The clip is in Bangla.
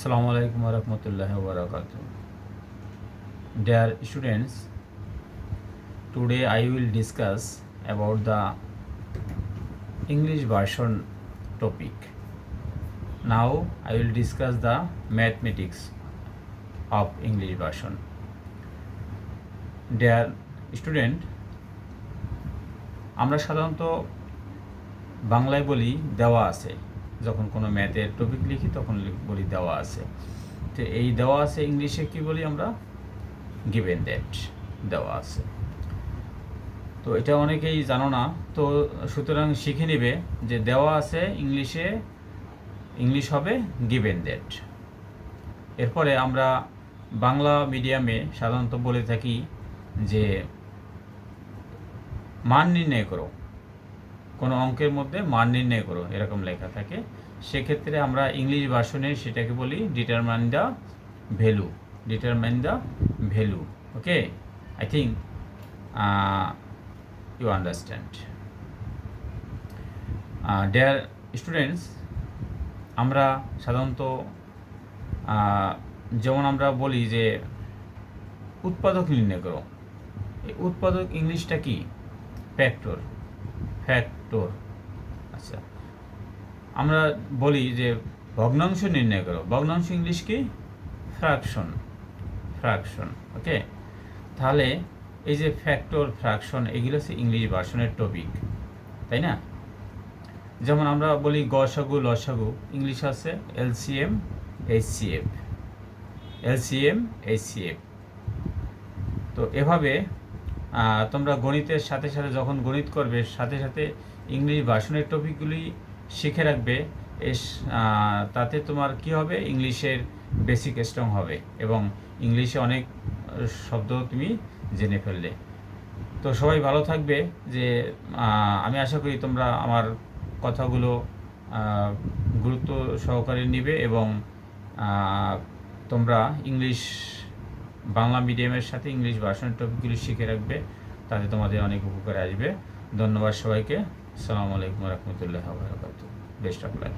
Assalamu alaikum wa rahmatullahi wa barakatuh. Dear students, today I will discuss about the English version topic. Now I will discuss the mathematics of English version. Dear student, আমরা সাধারণত বাংলায় বলি দেওয়া আছে, যখন কোনো ম্যাথের টপিক লিখি তখন বলি দেওয়া আছে। তো এই দেওয়া আছে ইংলিশে কি বলি আমরা? গিভেন দ্যাট, দেওয়া আছে। তো এটা অনেকেই জানো না, তো সুতরাং শিখে নেবে যে দেওয়া আছে ইংলিশ হবে গিভেন দ্যাট। এরপরে আমরা বাংলা মিডিয়ামে সাধারণত বলে থাকি যে মান নির্ণয় করো, কোনো অঙ্কের মধ্যে মান নির্ণয় করো, এরকম লেখা থাকে। সেক্ষেত্রে আমরা ইংলিশ ভার্সনে সেটাকে বলি determine the value, determine the value. Okay, I think you understand. Dear students, আমরা সাধারণত যেমন আমরা বলি যে উৎপাদক নির্ণয় করো, এই উৎপাদক ইংলিশটা কি? Factor, factor. আচ্ছা, আমরা বলি যে ভগ্নাংশ নির্ণয় করো, ভগ্নাংশ ইংলিশ কি? Fraction, fraction. ওকে, তাহলে এই যে ফ্যাক্টর, ফ্র্যাকশন, এগুলো হচ্ছে ইংলিশ ভার্সনের টপিক, তাই না? যেমন আমরা বলি গসাগু, লসাগু, ইংলিশ আছে এলসিএম, এইচসিএফ, এলসিএম, এইচসিএফ। তো এভাবে তোমরা গণিতের সাথে সাথে যখন গণিত করবে, সাথে সাথে ইংলিশ ভার্সনের টপিকগুলি শিখে রাখবে। তাতে তোমার কি হবে? ইংলিশের বেসিক স্ট্রং হবে এবং ইংলিশে অনেক শব্দ তুমি জেনে ফেললে। তো সবাই ভালো থাকবে। যে আমি আশা করি তোমরা আমার কথাগুলো গুরুত্ব সহকারে নিবে এবং তোমরা বাংলা মিডিয়ামের সাথে ইংলিশ ভার্সনের টপিকগুলি শিখে রাখবে, তাতে তোমাদের অনেক উপকারে আসবে। ধন্যবাদ সবাইকে। আসসালামু আলাইকুম ওয়া রাহমাতুল্লাহি ওয়া বারাকাতুহু। Best of luck.